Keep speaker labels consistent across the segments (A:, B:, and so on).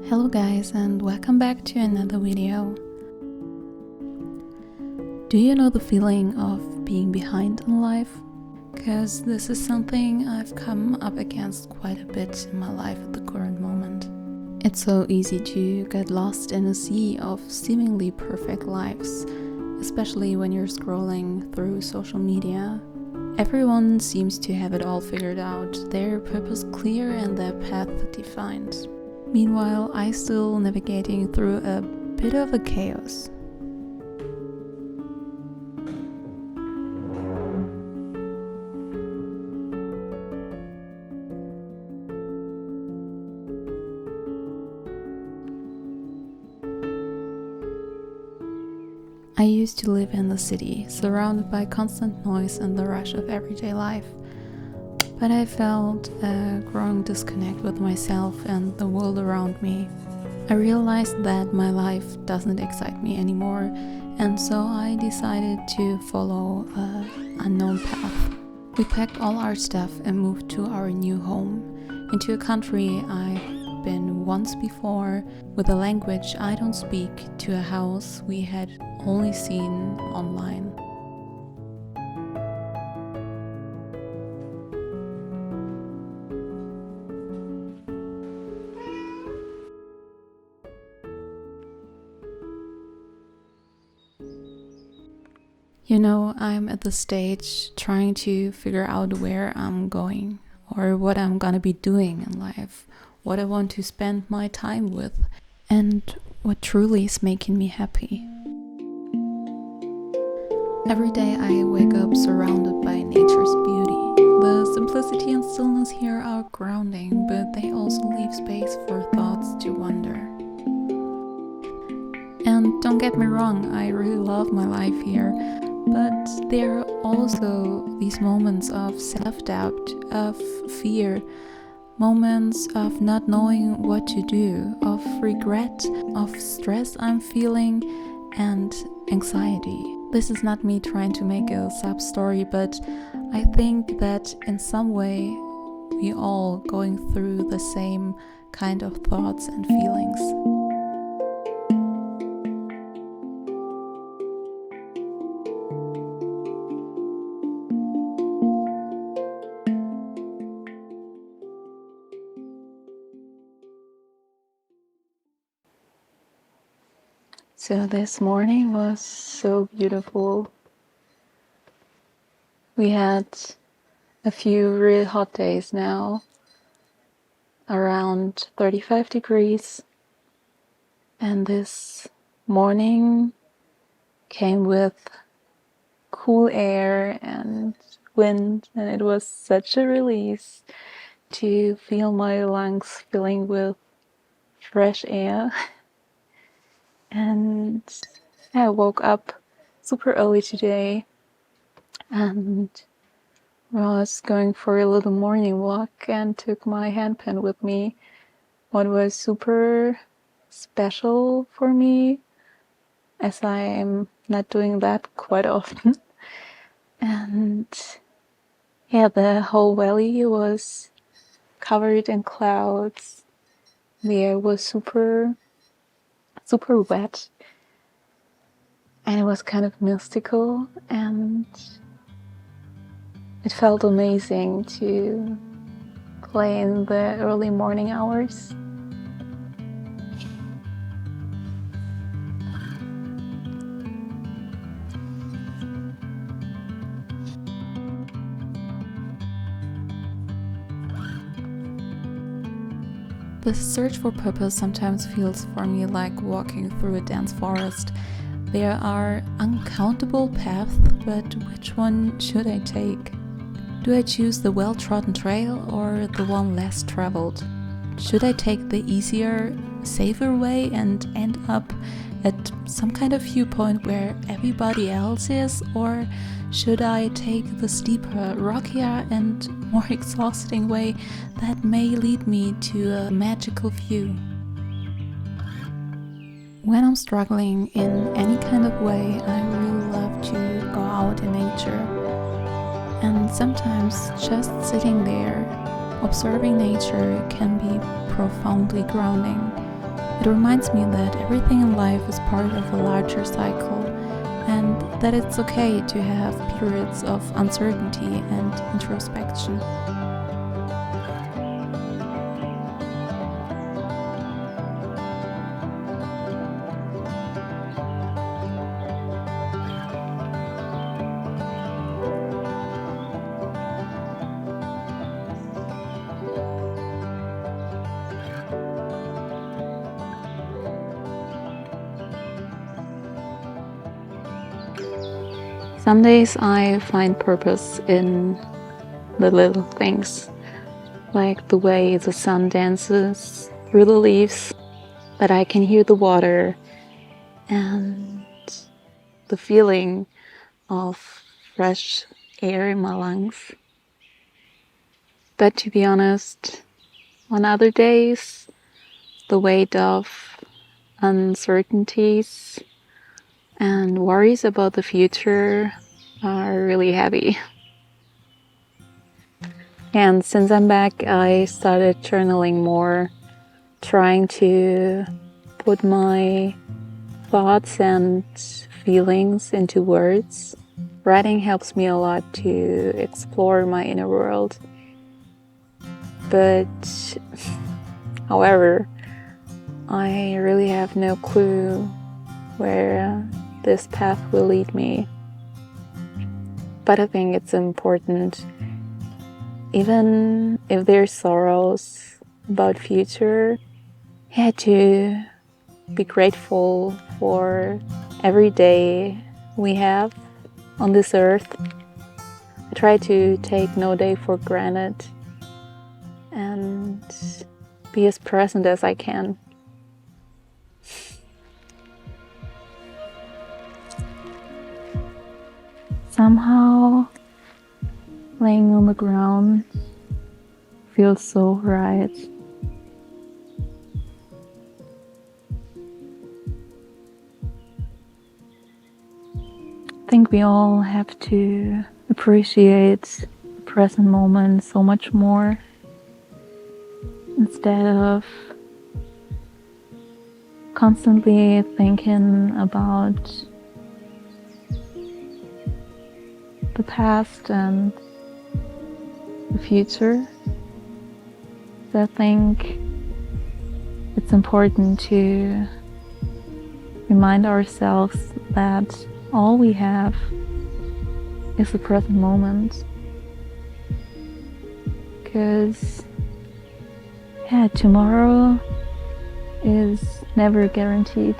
A: Hello guys, and welcome back to another video. Do you know the feeling of being behind in life? Because this is something I've come up against quite a bit in my life at the current moment. It's so easy to get lost in a sea of seemingly perfect lives, especially when you're scrolling through social media. Everyone seems to have it all figured out, their purpose clear and their path defined. Meanwhile, I'm still navigating through a bit of a chaos. I used to live in the city, surrounded by constant noise and the rush of everyday life. But I felt a growing disconnect with myself and the world around me. I realized that my life doesn't excite me anymore, and so I decided to follow an unknown path. We packed all our stuff and moved to our new home, into a country I've been once before, with a language I don't speak, to a house we had only seen online. You know, I'm at the stage trying to figure out where I'm going or what I'm gonna be doing in life, what I want to spend my time with, and what truly is making me happy. Every day I wake up surrounded by nature's beauty. The simplicity and stillness here are grounding, but they also leave space for thoughts to wander. And don't get me wrong, I really love my life here. But there are also these moments of self-doubt, of fear, moments of not knowing what to do, of regret, of stress I'm feeling, and anxiety. This is not me trying to make a sub-story, but I think that in some way we all going through the same kind of thoughts and feelings. So this morning was so beautiful. We had a few really hot days now, around 35 degrees. And this morning came with cool air and wind, and it was such a release to feel my lungs filling with fresh air. And I woke up super early today and was going for a little morning walk and took my handpan with me. What was super special for me, as I am not doing that quite often. And yeah, the whole valley was covered in clouds. The air was super wet, and it was kind of mystical, and it felt amazing to play in the early morning hours. The search for purpose sometimes feels for me like walking through a dense forest. There are uncountable paths, but which one should I take? Do I choose the well-trodden trail or the one less traveled? Should I take the easier, safer way and end up at some kind of viewpoint where everybody else is, or should I take the steeper, rockier and more exhausting way that may lead me to a magical view? When I'm struggling in any kind of way, I really love to go out in nature. And sometimes just sitting there, observing nature can be profoundly grounding. It reminds me that everything in life is part of a larger cycle, and that it's okay to have periods of uncertainty and introspection. Some days I find purpose in the little things, like the way the sun dances through the leaves, that I can hear the water, and the feeling of fresh air in my lungs. But to be honest, on other days, the weight of uncertainties and worries about the future are really heavy. And since I'm back, I started journaling more, trying to put my thoughts and feelings into words. Writing helps me a lot to explore my inner world. But, however, I really have no clue where this path will lead me. But I think it's important, even if there's sorrows about future, to be grateful for every day we have on this earth. I try to take no day for granted and be as present as I can. Somehow, laying on the ground feels so right. I think we all have to appreciate the present moment so much more, instead of constantly thinking about the past and the future. So I think it's important to remind ourselves that all we have is the present moment. Because tomorrow is never guaranteed.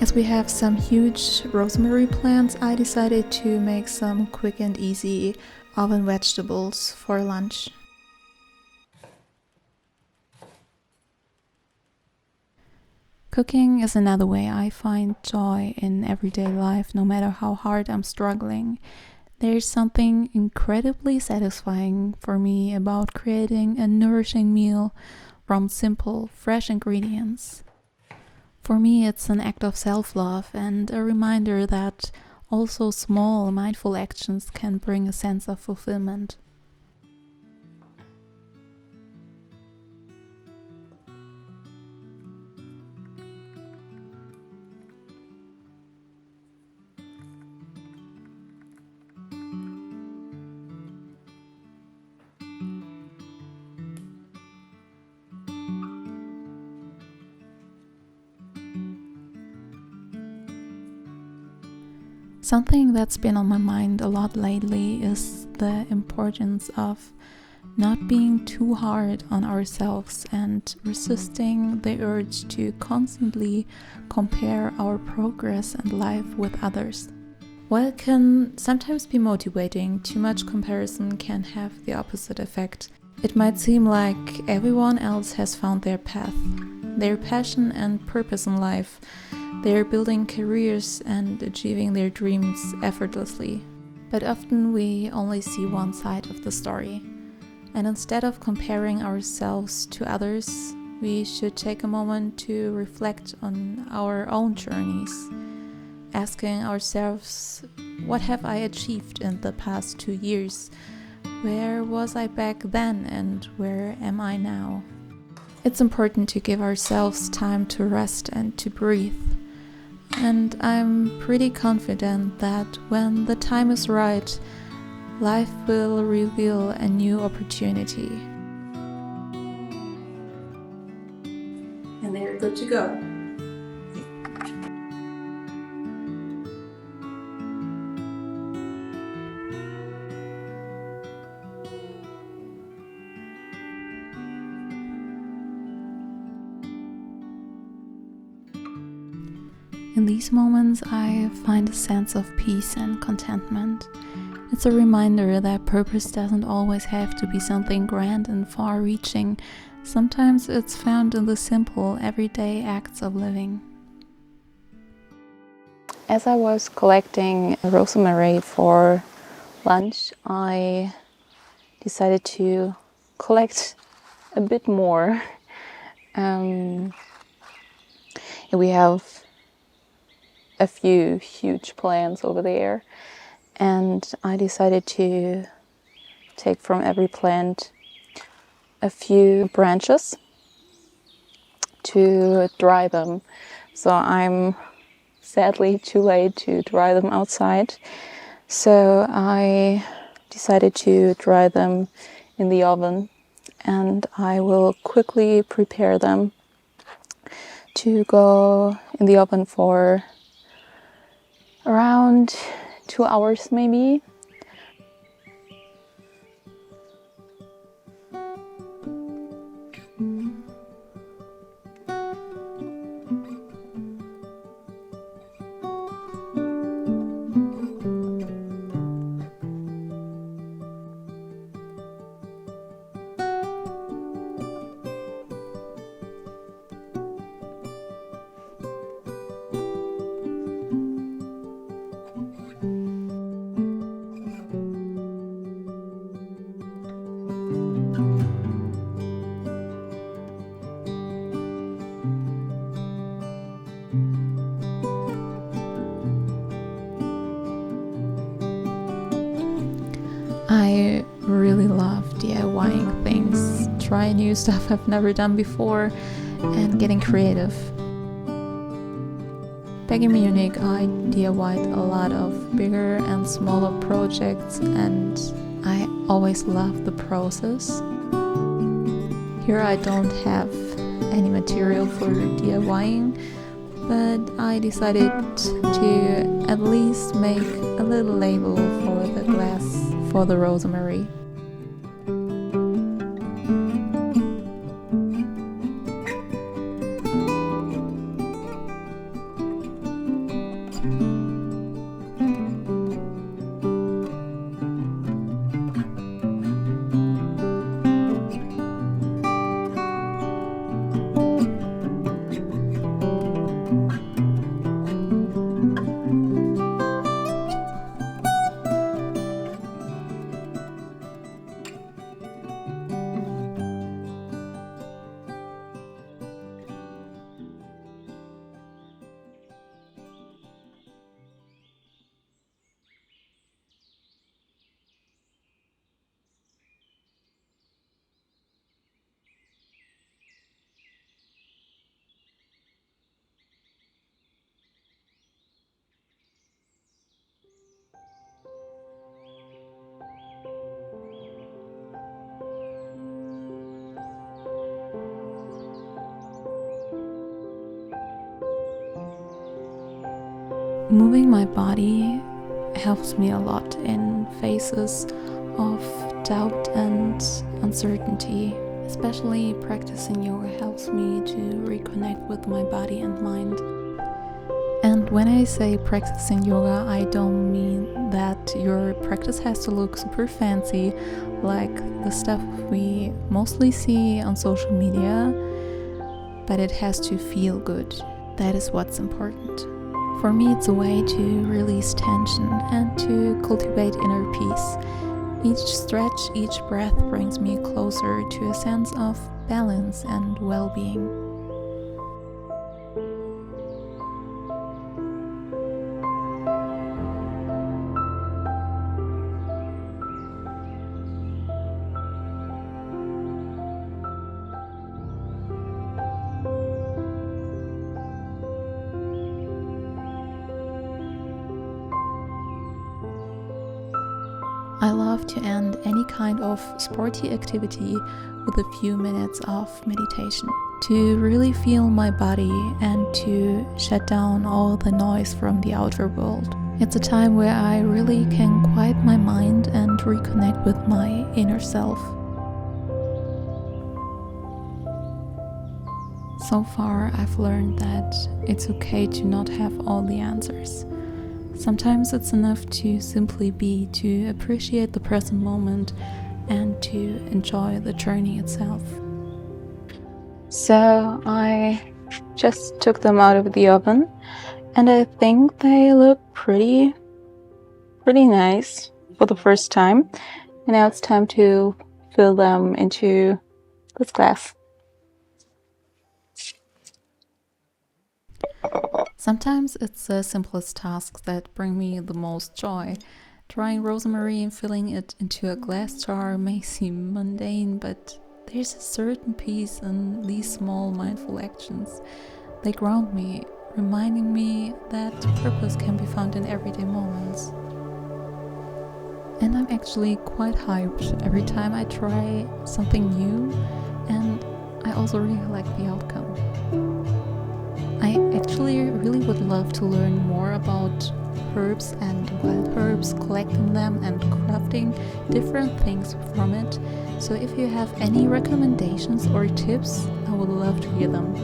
A: As we have some huge rosemary plants, I decided to make some quick and easy oven vegetables for lunch. Cooking is another way I find joy in everyday life, no matter how hard I'm struggling. There's something incredibly satisfying for me about creating a nourishing meal from simple, fresh ingredients. For me, it's an act of self-love and a reminder that also small, mindful actions can bring a sense of fulfillment. Something that's been on my mind a lot lately is the importance of not being too hard on ourselves and resisting the urge to constantly compare our progress and life with others. While it can sometimes be motivating, too much comparison can have the opposite effect. It might seem like everyone else has found their path, their passion and purpose in life. They're building careers and achieving their dreams effortlessly. But often we only see one side of the story. And instead of comparing ourselves to others, we should take a moment to reflect on our own journeys, asking ourselves, what have I achieved in the past 2 years? Where was I back then and where am I now? It's important to give ourselves time to rest and to breathe. And I'm pretty confident that when the time is right, life will reveal a new opportunity. And they're good to go. In these moments, I find a sense of peace and contentment. It's a reminder that purpose doesn't always have to be something grand and far-reaching. Sometimes it's found in the simple, everyday acts of living. As I was collecting rosemary for lunch, I decided to collect a bit more. We have a few huge plants over there, and I decided to take from every plant a few branches to dry them. So I'm sadly too late to dry them outside, so I decided to dry them in the oven, and I will quickly prepare them to go in the oven for around 2 hours maybe. I really love DIYing things, trying new stuff I've never done before, and getting creative. Back in Munich, I DIY'd a lot of bigger and smaller projects, and I always loved the process. Here I don't have any material for DIYing, but I decided to at least make a little label for the glass for the rosemary. Moving my body helps me a lot in phases of doubt and uncertainty. Especially practicing yoga helps me to reconnect with my body and mind. And when I say practicing yoga, I don't mean that your practice has to look super fancy, like the stuff we mostly see on social media, but it has to feel good. That is what's important. For me, it's a way to release tension and to cultivate inner peace. Each stretch, each breath brings me closer to a sense of balance and well-being. I love to end any kind of sporty activity with a few minutes of meditation, to really feel my body and to shut down all the noise from the outer world. It's a time where I really can quiet my mind and reconnect with my inner self. So far, I've learned that it's okay to not have all the answers. Sometimes it's enough to simply be, to appreciate the present moment and to enjoy the journey itself. So I just took them out of the oven and I think they look pretty nice for the first time. And now it's time to fill them into this glass. Sometimes it's the simplest tasks that bring me the most joy. Drying rosemary and filling it into a glass jar may seem mundane, but there's a certain peace in these small mindful actions. They ground me, reminding me that purpose can be found in everyday moments. And I'm actually quite hyped every time I try something new, and I also really like the outcome. I actually really would love to learn more about herbs and wild herbs, collecting them and crafting different things from it. So if you have any recommendations or tips, I would love to hear them.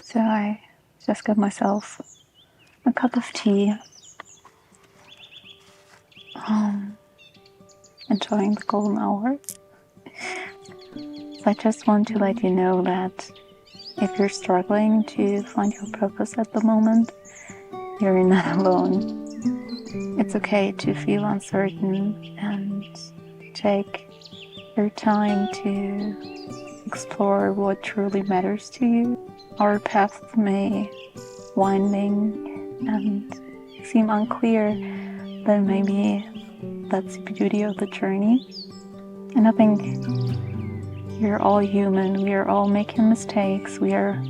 A: So I just got myself a cup of tea, enjoying the golden hour. So I just want to let you know that if you're struggling to find your purpose at the moment, you're not alone. It's okay to feel uncertain and take your time to explore what truly matters to you. Our paths may winding and seem unclear, but maybe that's the beauty of the journey. And I think we're all human, we are all making mistakes, we are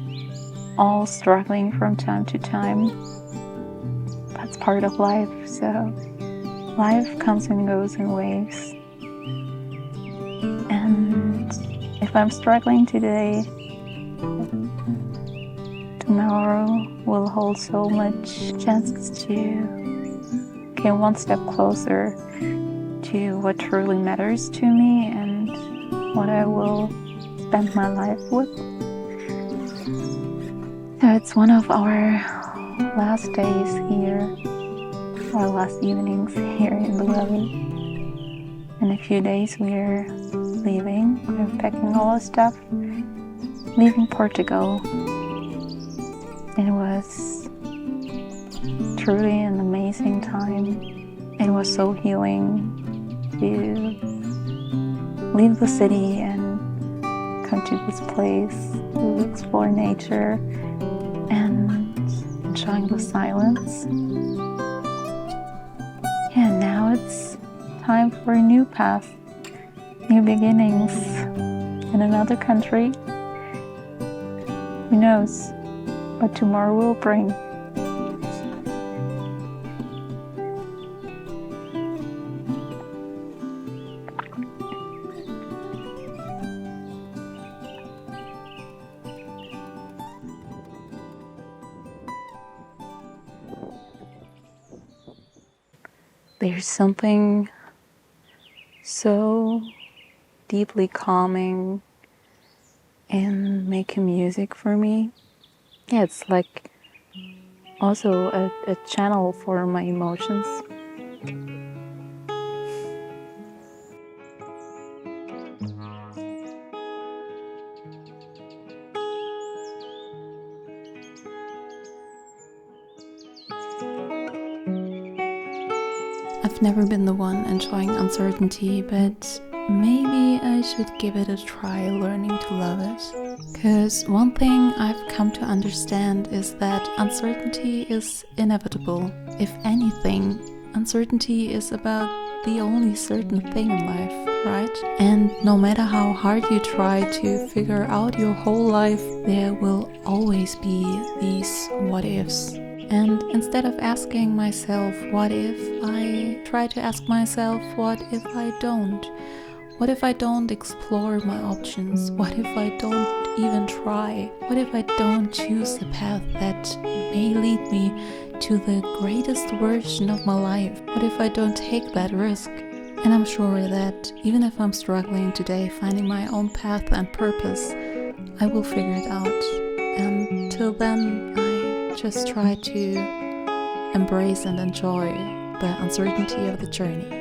A: all struggling from time to time. That's part of life, so life comes and goes in waves. And if I'm struggling today, tomorrow will hold so much chances to came one step closer to what truly matters to me and what I will spend my life with. So it's one of our last days here, our last evenings here in the valley. In a few days we're leaving, we're packing all our stuff, leaving Portugal. It was truly an amazing time. It was so healing to leave the city and come to this place to explore nature and enjoying the silence. And now it's time for a new path, new beginnings in another country. Who knows what tomorrow will bring? There's something so deeply calming in making music for me. Yeah, it's like also a channel for my emotions. I've never been the one enjoying uncertainty, but maybe I should give it a try learning to love it. Because one thing I've come to understand is that uncertainty is inevitable. If anything, uncertainty is about the only certain thing in life, right? And no matter how hard you try to figure out your whole life, there will always be these what ifs. And instead of asking myself, what if, I try to ask myself, what if I don't? What if I don't explore my options? What if I don't even try? What if I don't choose the path that may lead me to the greatest version of my life? What if I don't take that risk? And I'm sure that even if I'm struggling today finding my own path and purpose, I will figure it out. And till then, I just try to embrace and enjoy the uncertainty of the journey.